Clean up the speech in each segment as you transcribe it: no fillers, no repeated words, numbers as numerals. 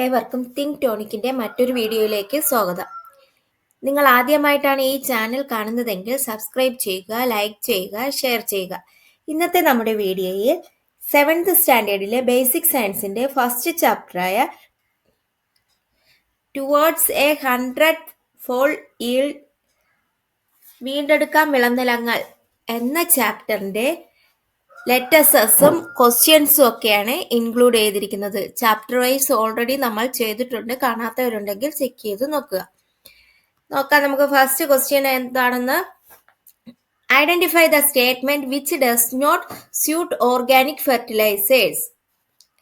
ഏവർക്കും തിങ്ക് ടോണിക്കിൻ്റെ മറ്റൊരു വീഡിയോയിലേക്ക് സ്വാഗതം. നിങ്ങൾ ആദ്യമായിട്ടാണ് ഈ ചാനൽ കാണുന്നതെങ്കിൽ സബ്സ്ക്രൈബ് ചെയ്യുക, ലൈക്ക് ചെയ്യുക, ഷെയർ ചെയ്യുക. ഇന്നത്തെ നമ്മുടെ വീഡിയോയിൽ 7th സ്റ്റാൻഡേർഡിലെ ബേസിക് സയൻസിൻ്റെ ഫസ്റ്റ് ചാപ്റ്ററായ ടുവേർഡ്സ് എ 100-fold yield വീണ്ടെടുക്കാം വിളനിലങ്ങൾ എന്ന ചാപ്റ്ററിൻ്റെ ലെറ്റേഴ്സും ക്വസ്റ്റ്യൻസും ഒക്കെയാണ് ഇൻക്ലൂഡ് ചെയ്തിരിക്കുന്നത്. ചാപ്റ്റർ വൈസ് ഓൾറെഡി നമ്മൾ ചെയ്തിട്ടുണ്ട്. കാണാത്തവരുണ്ടെങ്കിൽ ചെക്ക് ചെയ്ത് നോക്കാം. നമുക്ക് ഫസ്റ്റ് ക്വസ്റ്റ്യൻ എന്താണെന്ന്. Identify the statement which does not suit organic fertilisers.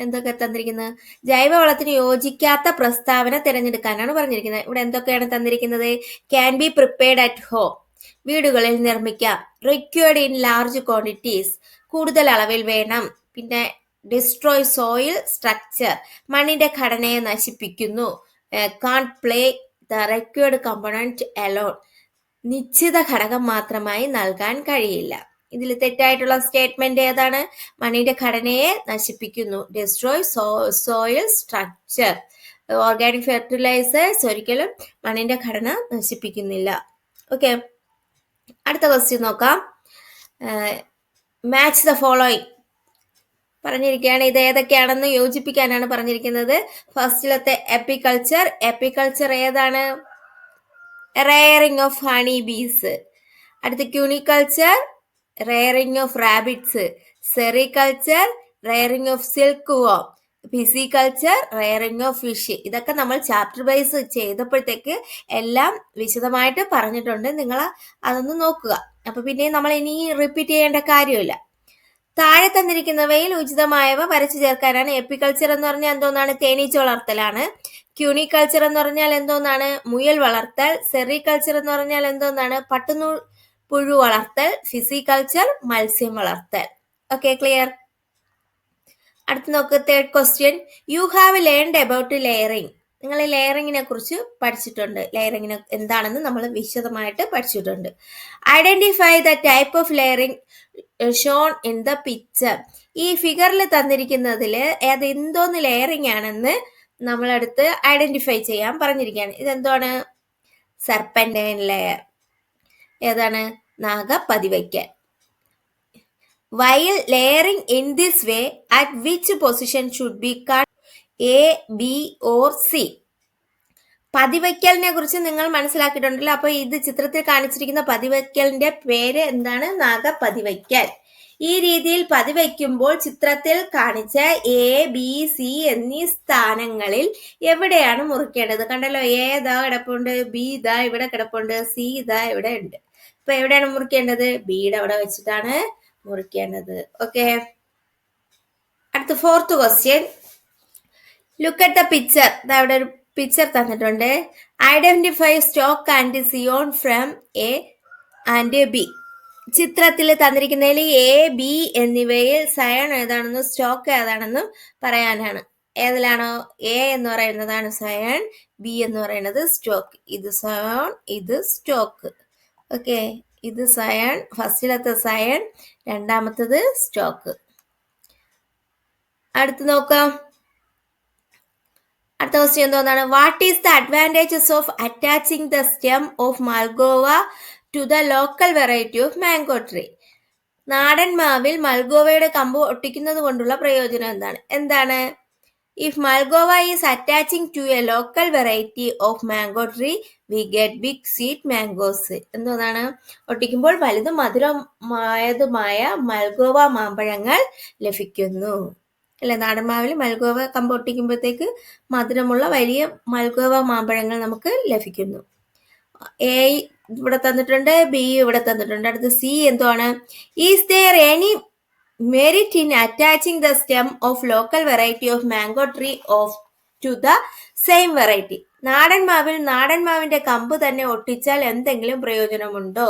എന്തൊക്കെ തന്നിരിക്കുന്നത്? ജൈവവളത്തിന് യോജിക്കാത്ത പ്രസ്താവന തിരഞ്ഞെടുക്കാനാണ് പറഞ്ഞിരിക്കുന്നത്. ഇവിടെ എന്തൊക്കെയാണ് തന്നിരിക്കുന്നത്? Can be prepared at home, വീടുകളിൽ നിർമ്മിക്കാം. റിക്വയർഡ് ഇൻ ലാർജ് ക്വാണ്ടിറ്റീസ്, കൂടുതൽ അളവിൽ വേണം. പിന്നെ ഡിസ്ട്രോയ് സോയിൽ സ്ട്രക്ചർ, മണ്ണിന്റെ ഘടനയെ നശിപ്പിക്കുന്നു. Can play the required component alone, നിശ്ചിത ഘടകം മാത്രമായി നൽകാൻ കഴിയില്ല. ഇതിൽ തെറ്റായിട്ടുള്ള സ്റ്റേറ്റ്മെന്റ് ഏതാണ്? മണ്ണിന്റെ ഘടനയെ നശിപ്പിക്കുന്നു. Destroy soil structure. Organic fertilizers ഒരിക്കലും മണ്ണിന്റെ ഘടന നശിപ്പിക്കുന്നില്ല. ഓക്കെ, അടുത്ത ക്വസ്റ്റ്യൻ നോക്കാം. മാച്ച് ദ ഫോളോയിങ് പറഞ്ഞിരിക്കുകയാണ്. ഇത് ഏതൊക്കെയാണെന്ന് യോജിപ്പിക്കാനാണ് പറഞ്ഞിരിക്കുന്നത്. ഫസ്റ്റിലത്തെ എപ്പിക്കൾച്ചർ ഏതാണ്? Rearing of honey bees. അടുത്ത cuniculture, rearing of rabbits. Sericulture, rearing of silkworm. Pisciculture, rearing of fish. ഇതൊക്കെ നമ്മൾ ചാപ്റ്റർ വൈസ് ചെയ്തപ്പോഴത്തേക്ക് എല്ലാം വിശദമായിട്ട് പറഞ്ഞിട്ടുണ്ട്. നിങ്ങൾ അതൊന്ന് നോക്കുക. അപ്പൊ പിന്നെ നമ്മൾ ഇനി റിപ്പീറ്റ് ചെയ്യേണ്ട കാര്യമില്ല. താഴെ തന്നിരിക്കുന്നവയിൽ ഉചിതമായവ വരച്ചു ചേർക്കാനാണ്. എപ്പിക്കൾച്ചർ എന്ന് പറഞ്ഞാൽ എന്തോന്നാണ്? തേനീച്ച വളർത്തലാണ്. ക്യൂണിക്കൾച്ചർ എന്ന് പറഞ്ഞാൽ എന്തോന്നാണ്? മുയൽ വളർത്തൽ. സെറികൾച്ചർ എന്ന് പറഞ്ഞാൽ എന്തോന്നാണ്? പട്ടുനൂൽ പുഴു വളർത്തൽ. ഫിസിക്കൾച്ചർ, മത്സ്യം വളർത്തൽ. Okay, clear? അടുത്ത് നോക്ക്, third question. You have learned about layering. നിങ്ങൾ ലെയറിങ്ങിനെ കുറിച്ച് പഠിച്ചിട്ടുണ്ട്. ലെയറിങ്ങിനെ എന്താണെന്ന് നമ്മൾ വിശദമായിട്ട് പഠിച്ചിട്ടുണ്ട്. Identify the type of layering shown in the picture. ഈ ഫിഗറിൽ തന്നിരിക്കുന്നതിൽ എന്തോന്ന് ലെയറിംഗ് ആണെന്ന് നമ്മളടുത്ത് ഐഡന്റിഫൈ ചെയ്യാൻ പറഞ്ഞിരിക്കുകയാണ്. ഇതെന്താണ്? Serpentine layer. ഏതാണ്? നാഗപതിവയ്ക്കൽ. While layering in this way, at which position should be cut? A, B or C? പതിവയ്ക്കലിനെ കുറിച്ച് നിങ്ങൾ മനസ്സിലാക്കിയിട്ടുണ്ടല്ലോ. അപ്പൊ ഇത് ചിത്രത്തിൽ കാണിച്ചിരിക്കുന്ന പതിവയ്ക്കലിന്റെ പേര് എന്താണ്? നാഗപതിവയ്ക്കൽ. ഈ രീതിയിൽ പതിവയ്ക്കുമ്പോൾ ചിത്രത്തിൽ കാണിച്ച എ, ബി, സി എന്നീ സ്ഥാനങ്ങളിൽ എവിടെയാണ് മുറിക്കേണ്ടത്? കണ്ടല്ലോ, എ ഇതാ കിടപ്പുണ്ട്, ബി ഇതാ ഇവിടെ കിടപ്പുണ്ട്, സി ഇതാ ഇവിടെ ഉണ്ട്. അപ്പൊ എവിടെയാണ് മുറിക്കേണ്ടത്? ബിയുടെ അവിടെ വെച്ചിട്ടാണ് മുറിക്കേണ്ടത്. ഓക്കെ, അടുത്ത fourth question. Look at the picture. അവിടെ ഒരു പിക്ചർ തന്നിട്ടുണ്ട്. Identify stock and scion from A and B. ചിത്രത്തിൽ തന്നിരിക്കുന്നതിൽ എ, ബി എന്നിവയിൽ സയൺ ഏതാണെന്നും സ്റ്റോക്ക് ഏതാണെന്നും പറയാനാണ്. ഏതിലാണോ? എ എന്ന് പറയുന്നതാണ് സയൺ, ബി എന്ന് പറയുന്നത് സ്റ്റോക്ക്. ഇത് സയൺ, ഇത് സ്റ്റോക്ക്. ഓക്കെ, ഇത് സയൺ, ഫസ്റ്റിലത്തെ സയൺ, രണ്ടാമത്തത് സ്റ്റോക്ക്. അടുത്ത് നോക്കാം. അടുത്ത ക്വസ്റ്റ്യൻ എന്തോന്നാണ്? What is the advantages of attaching the stem of Malgova to the local variety of mango tree. നാടൻ മാവിൽ മൽഗോവയുടെ കമ്പ് ഒട്ടിക്കുന്നത് കൊണ്ടുള്ള പ്രയോജനം എന്താണ്? If Malgova is attaching to a local variety of mango tree, we get big sweet mangoes. എന്താണ്? ഒട്ടിക്കുമ്പോൾ വലുതും മധുരമായതുമായ മൽഗോവ മാമ്പഴങ്ങൾ ലഭിക്കുന്നു. അല്ലെ, നാടൻ മാവിൽ മൽഗോവ കമ്പ് ഒട്ടിക്കുമ്പോഴത്തേക്ക് മധുരമുള്ള വലിയ മൽഗോവ മാമ്പഴങ്ങൾ നമുക്ക് ലഭിക്കുന്നു. എ ഇവിടെ തന്നിട്ടുണ്ട്, ബി ഇവിടെ തന്നിട്ടുണ്ട്. അടുത്ത് സി എന്താണ്? Is there any merit in attaching the stem of local variety of mango tree to the same variety? നാടൻ മാവിന്റെ കമ്പ് തന്നെ ഒട്ടിച്ചാൽ എന്തെങ്കിലും പ്രയോജനമുണ്ടോ?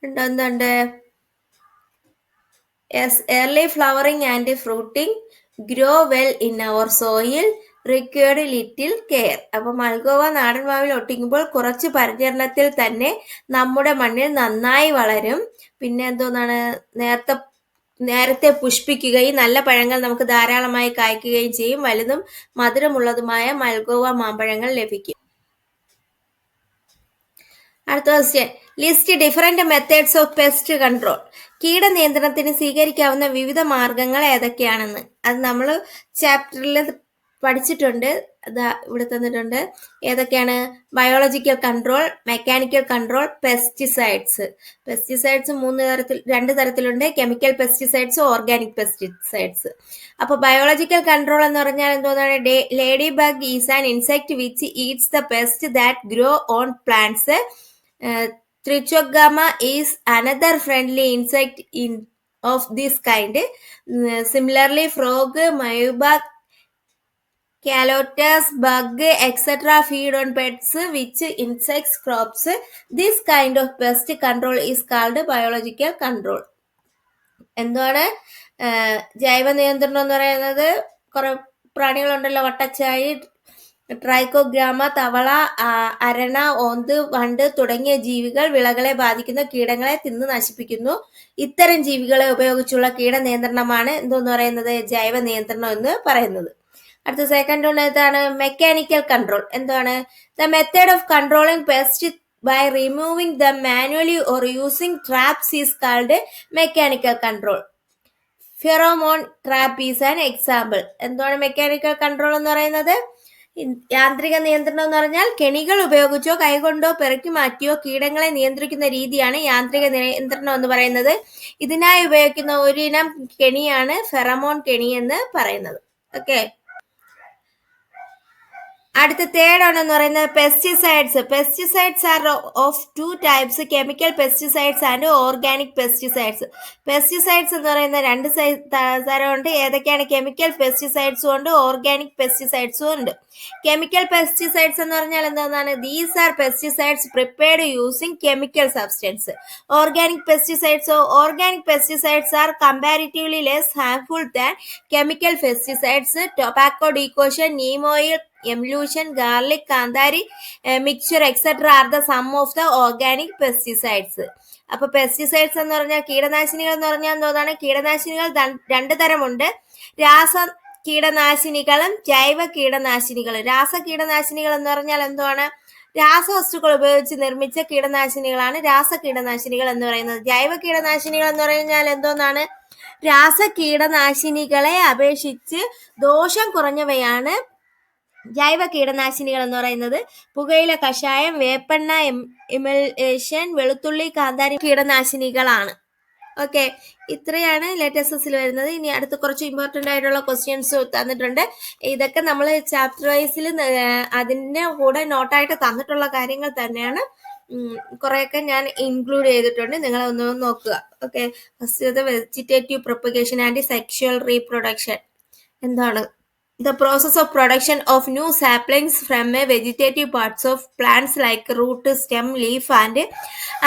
എന്തുണ്ട്? Yes, early flowering and fruiting, grow well in our soil, required little care. അപ്പൊ മൽഗോവ നാടൻ മാവിൽ ഒട്ടിക്കുമ്പോൾ കുറച്ച് പരിചരണത്തിൽ തന്നെ നമ്മുടെ മണ്ണിൽ നന്നായി വളരും. പിന്നെ എന്തോന്നാണ്? നേരത്തെ നേരത്തെ പുഷ്പിക്കുകയും നല്ല പഴങ്ങൾ നമുക്ക് ധാരാളമായി കായ്ക്കുകയും ചെയ്യും. വലുതും മധുരമുള്ളതുമായ മൽഗോവ മാമ്പഴങ്ങൾ ലഭിക്കും. അടുത്ത question, list different methods of pest control. കീടനിയന്ത്രണത്തിന് സ്വീകരിക്കാവുന്ന വിവിധ മാർഗങ്ങൾ ഏതൊക്കെയാണെന്ന് അത് നമ്മൾ ചാപ്റ്ററിൽ പഠിച്ചിട്ടുണ്ട്. അതാ ഇവിടെ തന്നിട്ടുണ്ട്. ഏതൊക്കെയാണ്? Biological control, mechanical control, pesticides. Pesticides രണ്ട് തരത്തിലുണ്ട്, കെമിക്കൽ പെസ്റ്റിസൈഡ്സ്, ഓർഗാനിക് പെസ്റ്റിസൈഡ്സ്. അപ്പൊ ബയോളജിക്കൽ കൺട്രോൾ എന്ന് പറഞ്ഞാൽ എന്തോന്നാണ്? Lady bug is an insect which eats the pest that grow on plants. Trichogama is another friendly insect of this kind. Similarly, frog, mayuba, calotus, bug, etc. feed on pets which insects crops. This kind of pest control is called biological control. എന്താണ് ജൈവ നിയന്ത്രണം എന്ന് പറയുന്നത്? കുറെ പ്രാണികളുണ്ടല്ലോ, വട്ടച്ചാഴി, trichogramma, തവള, അരണ, ഓന്ത്, വണ്ട് തുടങ്ങിയ ജീവികൾ വിളകളെ ബാധിക്കുന്ന കീടങ്ങളെ തിന്ന് നശിപ്പിക്കുന്നു. ഇത്തരം ജീവികളെ ഉപയോഗിച്ചുള്ള കീടനിയന്ത്രണമാണ് എന്തെന്ന് പറയുന്നത്? ജൈവ നിയന്ത്രണം എന്ന് പറയുന്നത്. അടുത്ത സെക്കൻഡ് വൺ ഏതാണ്? Mechanical control. എന്താണ്? The method of controlling pest by removing them manually or using traps is called mechanical control. Pheromone trap is an example. എന്താണ് മെക്കാനിക്കൽ കൺട്രോൾ എന്ന് പറയുന്നത്? യാന്ത്രിക നിയന്ത്രണം എന്ന് പറഞ്ഞാൽ കെണികൾ ഉപയോഗിച്ചോ കൈകൊണ്ടോ പെറുക്കി മാറ്റിയോ കീടങ്ങളെ നിയന്ത്രിക്കുന്ന രീതിയാണ് യാന്ത്രിക നിയന്ത്രണം എന്ന് പറയുന്നത്. ഇതിനായി ഉപയോഗിക്കുന്ന ഒരിനം കെണിയാണ് ഫെറമോൺ കെണി എന്ന് പറയുന്നത്. ഓക്കെ, അടുത്ത തേർഡ് ആണെന്ന് പറയുന്നത് pesticides. Pesticides are of two types, chemical pesticides and organic pesticides. Pesticides എന്ന് പറയുന്ന രണ്ട് തരമുണ്ട്. ഏതൊക്കെയാണ്? കെമിക്കൽ പെസ്റ്റിസൈഡ്സും ഉണ്ട്, ഓർഗാനിക് പെസ്റ്റിസൈഡ്സും ഉണ്ട്. കെമിക്കൽ പെസ്റ്റിസൈഡ്സ് എന്ന് പറഞ്ഞാൽ എന്താണ്? These are pesticides prepared using chemical substance. Organic pesticides are comparatively less harmful than chemical pesticides. Tobacco decoction, neem oil, emulsion, garlic, kandari mixture etc. are the sum of the organic pesticides. അപ്പൊ pesticides എന്ന് പറഞ്ഞാൽ കീടനാശിനികൾ എന്ന് പറഞ്ഞാൽ എന്താണ്? കീടനാശിനികൾ രണ്ട് തരമുണ്ട്, രാസ കീടനാശിനികളും ജൈവ കീടനാശിനികളും. രാസ കീടനാശിനികൾ എന്ന് പറഞ്ഞാൽ എന്താണ്? രാസവസ്തുക്കൾ ഉപയോഗിച്ച് നിർമ്മിച്ച കീടനാശിനികളാണ് രാസ കീടനാശിനികൾ എന്ന് പറയുന്നത്. ജൈവ കീടനാശിനികൾ എന്ന് പറഞ്ഞാൽ എന്തോന്നാണ്? രാസ കീടനാശിനികളെ അപേക്ഷിച്ച് ദോഷം കുറഞ്ഞവയാണ് ജൈവ കീടനാശിനികൾ എന്ന് പറയുന്നത്. പുകയില കഷായം, വേപ്പെണ്ണ, എമൽഷൻ, വെളുത്തുള്ളി, കാന്താരി കീടനാശിനികളാണ്. ഓക്കെ, ഇത്രയാണ് ലേറ്റസ്റ്റസിൽ വരുന്നത്. ഇനി അടുത്ത കുറച്ച് ഇമ്പോർട്ടൻ്റ് ആയിട്ടുള്ള ക്വസ്റ്റ്യൻസ് തന്നിട്ടുണ്ട്. ഇതൊക്കെ നമ്മൾ ചാപ്റ്റർ വൈസിൽ അതിൻ്റെ കൂടെ നോട്ടായിട്ട് തന്നിട്ടുള്ള കാര്യങ്ങൾ തന്നെയാണ്. കുറേയൊക്കെ ഞാൻ ഇൻക്ലൂഡ് ചെയ്തിട്ടുണ്ട്, നിങ്ങൾ ഒന്ന് നോക്കുക. Okay, first vegetative propagation and sexual reproduction. എന്താണ്? The process of production of new saplings from a vegetative parts of plants like root, stem, leaf and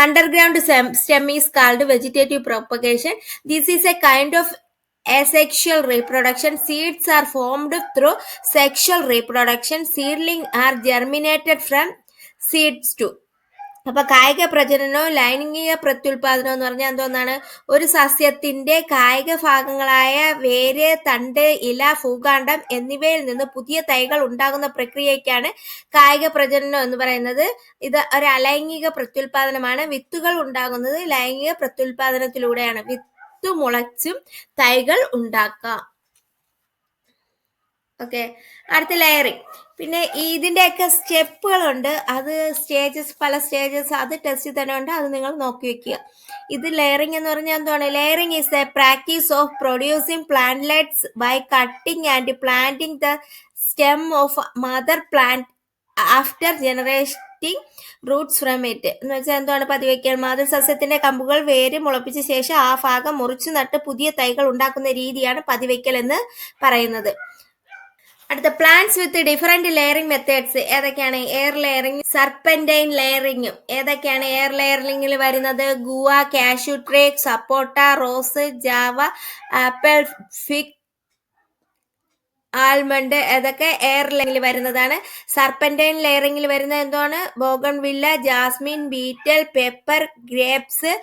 underground stem is called vegetative propagation. This is a kind of asexual reproduction. Seeds are formed through sexual reproduction. Seedlings are germinated from seeds too. അപ്പൊ കായിക പ്രജനനവും ലൈംഗിക പ്രത്യുൽപാദനം എന്ന് പറഞ്ഞാൽ എന്തോന്നാണ്? ഒരു സസ്യത്തിന്റെ കായിക ഭാഗങ്ങളായ വേര്, തണ്ട്, ഇല, ഭൂകാണ്ഡം എന്നിവയിൽ നിന്ന് പുതിയ തൈകൾ ഉണ്ടാകുന്ന പ്രക്രിയയ്ക്കാണ് കായിക പ്രജനനം എന്ന് പറയുന്നത്. ഇത് ഒരു അലൈംഗിക പ്രത്യുൽപാദനമാണ്. വിത്തുകൾ ഉണ്ടാകുന്നത് ലൈംഗിക പ്രത്യുൽപാദനത്തിലൂടെയാണ്. വിത്ത് മുളച്ചും തൈകൾ ഉണ്ടാക്കാം. ഓക്കെ, അടുത്ത ലെയറിങ്. പിന്നെ ഇതിൻ്റെയൊക്കെ സ്റ്റെപ്പുകളുണ്ട്, അത് പല സ്റ്റേജസ് അത് ടെസ്റ്റ് തന്നെ ഉണ്ട്, അത് നിങ്ങൾ നോക്കി വെക്കുക. ഇത് ലെയറിങ് എന്ന് പറഞ്ഞാൽ എന്താണ്? Layering is a practice of producing plantlets by cutting and planting the stem of mother plant after generating roots from it. എന്ന് വെച്ചാൽ എന്താണ്? പതിവയ്ക്കൽ. മാതൃസസ്യത്തിന്റെ കമ്പുകൾ വേര് മുളപ്പിച്ച ശേഷം ആ ഭാഗം മുറിച്ചു നട്ട് പുതിയ തൈകൾ ഉണ്ടാക്കുന്ന രീതിയാണ് പതിവയ്ക്കൽ എന്ന് പറയുന്നത്. അടുത്ത plants with different layering methods ഏതൊക്കെയാണ്? എയർ ലെയറിംഗ്, സർപ്പന്റൈൻ ലെയറിംഗും. ഏതൊക്കെയാണ് എയർ ലെയറിംഗിൽ വരുന്നത്? Guava, cashew tree, sapota, rose, java, apple, fig, almond. ഏതൊക്കെ എയർ ലെയറിംഗിൽ വരുന്നതാണ്. സർപ്പന്റൈൻ ലെയറിംഗിൽ വരുന്നത് എന്താണ്? Bougainvillea, jasmine, betel, pepper, grapes,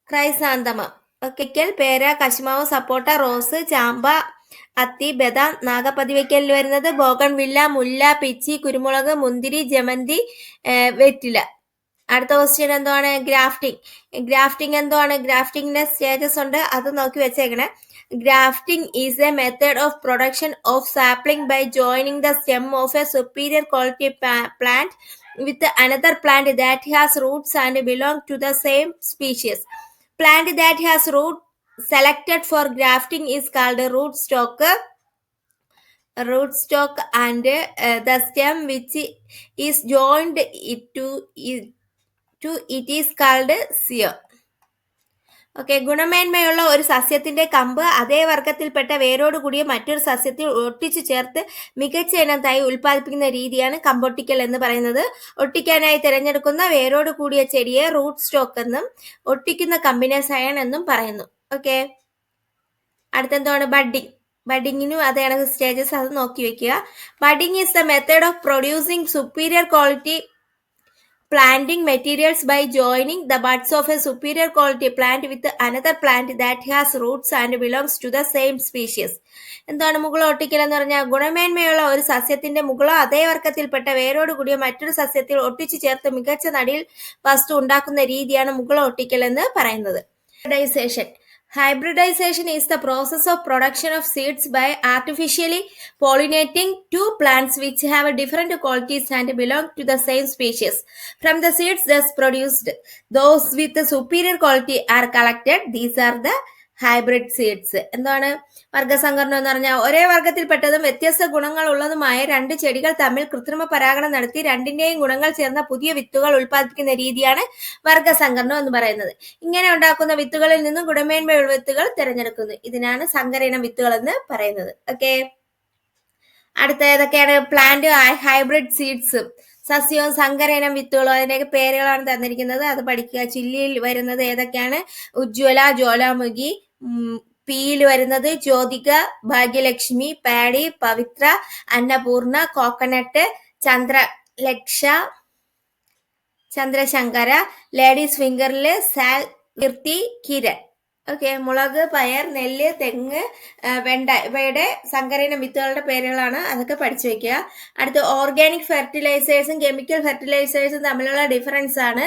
chrysanthemum. Okay, പേര, കശുമാവ്, സപ്പോട്ട, റോസ്, ചാമ്പ, അത്തി, ബദാം. നാഗപതിവയ്ക്കലിൽ വരുന്നത് ബോഗൺവില്ല, മുല്ല, പിച്ചി, കുരുമുളക്, മുന്തിരി, ജമന്തി, വെറ്റില. അടുത്ത ക്വസ്റ്റ്യൻ എന്താണ്? ഗ്രാഫ്റ്റിംഗ് എന്താണ്? ഗ്രാഫ്റ്റിംഗിന്റെ സ്റ്റേജസ് ഉണ്ട്, അത് നോക്കി വെച്ചേക്കണേ. Grafting is a method of production of sapling by joining the stem of a superior quality plant with another plant that has roots and belong to the same species. Plant that has root selected for grafting is called rootstock, and the stem which is joined to it is called sear. Okay, ഗുണമേന്മയുള്ള ഒരു സസ്യത്തിന്റെ കമ്പ് അതേ വർഗത്തിൽപ്പെട്ട വേരോട് കൂടിയ മറ്റൊരു സസ്യത്തിൽ ഒട്ടിച്ചു ചേർത്ത് മികച്ച ഇനം തൈ ഉൽപ്പാദിപ്പിക്കുന്ന രീതിയാണ് കമ്പൊട്ടിക്കൽ എന്ന് പറയുന്നത്. ഒട്ടിക്കാനായി തിരഞ്ഞെടുക്കുന്ന വേരോട് കൂടിയ ചെടിയെ റൂട്ട് സ്റ്റോക്ക് എന്നും ഒട്ടിക്കുന്ന കമ്പിനെ സയൺ എന്നും പറയുന്നു. ഓക്കെ, അടുത്തെന്താണ്? ബഡിങ്ങിനും അതേ സ്റ്റേജസ്, അത് നോക്കി വെക്കുക. Budding is the method of producing superior quality planting materials by joining the buds of a superior quality plant with another plant that has roots and belongs to the same species. എന്താണ് മുകുളം ഒട്ടിക്കൽ എന്ന് പറഞ്ഞാൽ? ഗുണമേന്മയുള്ള ഒരു സസ്യത്തിന്റെ മുകുളം അതേ വർഗത്തിൽപ്പെട്ട വേരോട് കൂടിയ മറ്റൊരു സസ്യത്തിൽ ഒട്ടിച്ചു ചേർത്ത് മികച്ച നടീൽ വസ്തു ഉണ്ടാക്കുന്ന രീതിയാണ് മുകുളം ഒട്ടിക്കൽ എന്ന് പറയുന്നത്. Hybridization is the process of production of seeds by artificially pollinating two plants which have different qualities and belong to the same species. From the seeds thus produced, those with the superior quality are collected. These are the hybrid seeds. എന്താണ് വർഗസങ്കരണം എന്ന് പറഞ്ഞാൽ? ഒരേ വർഗത്തിൽപ്പെട്ടതും വ്യത്യസ്ത ഗുണങ്ങൾ ഉള്ളതുമായ രണ്ട് ചെടികൾ തമ്മിൽ കൃത്രിമ പരാഗണം നടത്തി രണ്ടിന്റെയും ഗുണങ്ങൾ ചേർന്ന പുതിയ വിത്തുകൾ ഉൽപ്പാദിപ്പിക്കുന്ന രീതിയാണ് വർഗസങ്കരണം എന്ന് പറയുന്നത്. ഇങ്ങനെ ഉണ്ടാക്കുന്ന വിത്തുകളിൽ നിന്നും ഗുണമേന്മയുള്ള വിത്തുകൾ തിരഞ്ഞെടുക്കുന്നു. ഇതിനാണ് സങ്കരയിനം വിത്തുകൾ എന്ന് പറയുന്നത്. ഓക്കെ, അടുത്ത ഏതൊക്കെയാണ്? പ്ലാന്റ് ഹൈബ്രിഡ് സീഡ്സ്, സസ്യവും സങ്കരയിനം വിത്തുകളും, അതിൻ്റെയൊക്കെ പേരുകളാണ് തന്നിരിക്കുന്നത്, അത് പഠിക്കുക. ചില്ലിയിൽ വരുന്നത് ഏതൊക്കെയാണ്? ഉജ്ജ്വല, ജ്വാലാമുഖി. പിയിൽ വരുന്നത് ജ്യോതിക, ഭാഗ്യലക്ഷ്മി, പാഡി, പവിത്ര, അന്നപൂർണ, കോക്കനട്ട്, ചന്ദ്രശങ്കര. ലേഡീസ് ഫിംഗറിൽ സാൽ, കീർത്തി, കിരൺ. ഓക്കെ, മുളക്, പയർ, നെല്ല്, തെങ്ങ്, വെണ്ട ഇവയുടെ സങ്കരയിനം വിത്തുകളുടെ പേരുകളാണ്, അതൊക്കെ പഠിച്ചു വെക്കുക. അടുത്ത് ഓർഗാനിക് ഫെർട്ടിലൈസേഴ്സും കെമിക്കൽ ഫെർട്ടിലൈസേഴ്സും തമ്മിലുള്ള ഡിഫറൻസ് ആണ്.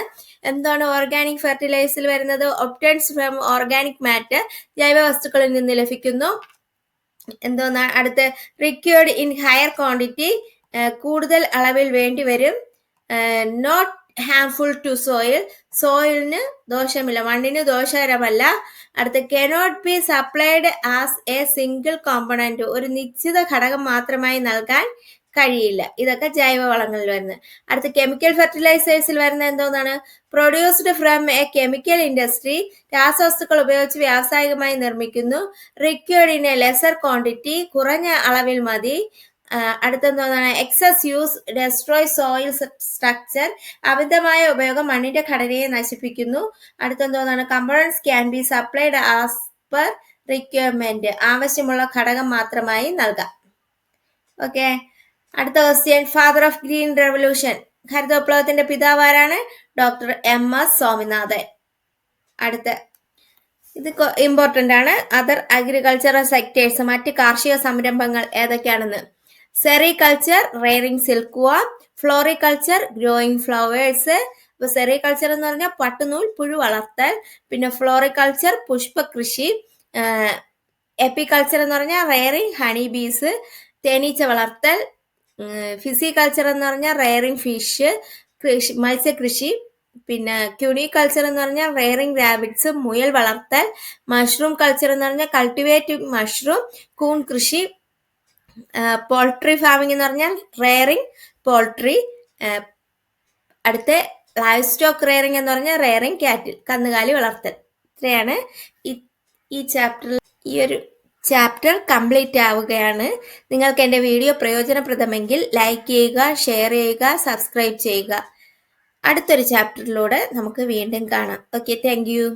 എന്താണ് ഓർഗാനിക് ഫെർട്ടിലൈസർ വരുന്നത്? ഒബ്റ്റൻസ് ഫ്രം ഓർഗാനിക് മാറ്റർ, ജൈവ വസ്തുക്കളിൽ നിന്ന് ലഭിക്കുന്നു. എന്തോന്നാ? അടുത്ത് റിക്വേർഡ് ഇൻ ഹയർ ക്വാണ്ടിറ്റി, കൂടുതൽ അളവിൽ വേണ്ടി വരും. നോട്ട് ഹാംഫുൾ ടു സോയിലിന് ദോഷമില്ല, മണ്ണിന് ദോഷകരമല്ല. അടുത്ത cannot be supplied as A single component, ഒരു നിശ്ചിത ഘടകം മാത്രമായി നൽകാൻ കഴിയില്ല. ഇതൊക്കെ ജൈവ വളങ്ങളിൽ വരുന്നത്. അടുത്ത കെമിക്കൽ ഫെർട്ടിലൈസേഴ്സിൽ വരുന്ന എന്തോന്നാണ്? Produced from a chemical industry, രാസവസ്തുക്കൾ ഉപയോഗിച്ച് വ്യാവസായികമായി നിർമ്മിക്കുന്നു. Required in a lesser quantity, കുറഞ്ഞ അളവിൽ മതി. അടുത്തെന്തോന്നാണ്? Excess use destroy soil structure, അമിതമായ ഉപയോഗം മണ്ണിന്റെ ഘടനയെ നശിപ്പിക്കുന്നു. അടുത്തെന്തോന്നാണ്? Components can be supplied as per requirement, ആവശ്യമുള്ള ഘടകം മാത്രമായി നൽകാം. ഓക്കെ, അടുത്ത question. Father of green revolution, ഹരിത വിപ്ലവത്തിന്റെ പിതാവ് ആരാണ്? Doctor MS Swaminathan. അടുത്ത ഇത് ഇമ്പോർട്ടന്റ് ആണ്. അതർ അഗ്രികൾച്ചറൽ സെക്ടേഴ്സ്, മറ്റ് കാർഷിക സംരംഭങ്ങൾ ഏതൊക്കെയാണെന്ന്. Sericulture, rearing silkworm. Floriculture, growing flowers. ഇപ്പൊ സെറികൾച്ചർ എന്ന് പറഞ്ഞാൽ പട്ടുനൂൽ പുഴു വളർത്തൽ. പിന്നെ ഫ്ലോറികൾച്ചർ, പുഷ്പകൃഷി. എപ്പികൾച്ചർ എന്ന് പറഞ്ഞാൽ റെയറിംഗ് ഹണി ബീസ്, തേനീച്ച വളർത്തൽ. ഫിസികൾച്ചർ എന്ന് പറഞ്ഞാൽ റെയറിംഗ് ഫിഷ്, മത്സ്യകൃഷി. പിന്നെ ക്യൂണികൾച്ചർ എന്ന് പറഞ്ഞാൽ റെയറിംഗ് റാബിറ്റ്സ്, മുയൽ വളർത്തൽ. മഷ്റൂം കൾച്ചർ എന്ന് പറഞ്ഞാൽ കൾട്ടിവേറ്റിംഗ് മഷ്റൂം, കൂൺ കൃഷി. പോൾട്രി ഫാമിംഗ് എന്ന് പറഞ്ഞാൽ റെയറിംഗ് പോൾട്രി. അടുത്ത ലൈവ് സ്റ്റോക്ക് റെയറിംഗ് എന്ന് പറഞ്ഞാൽ റെയറിംഗ് കാറ്റിൽ, കന്നുകാലി വളർത്തൽ. ഇത്രയാണ് ഈ ചാപ്റ്ററിൽ. ഈ ഒരു ചാപ്റ്റർ കംപ്ലീറ്റ് ആവുകയാണ്. നിങ്ങൾക്ക് എൻ്റെ വീഡിയോ പ്രയോജനപ്രദമെങ്കിൽ ലൈക്ക് ചെയ്യുക, ഷെയർ ചെയ്യുക, സബ്സ്ക്രൈബ് ചെയ്യുക. അടുത്തൊരു ചാപ്റ്ററിലൂടെ നമുക്ക് വീണ്ടും കാണാം. Okay, thank you.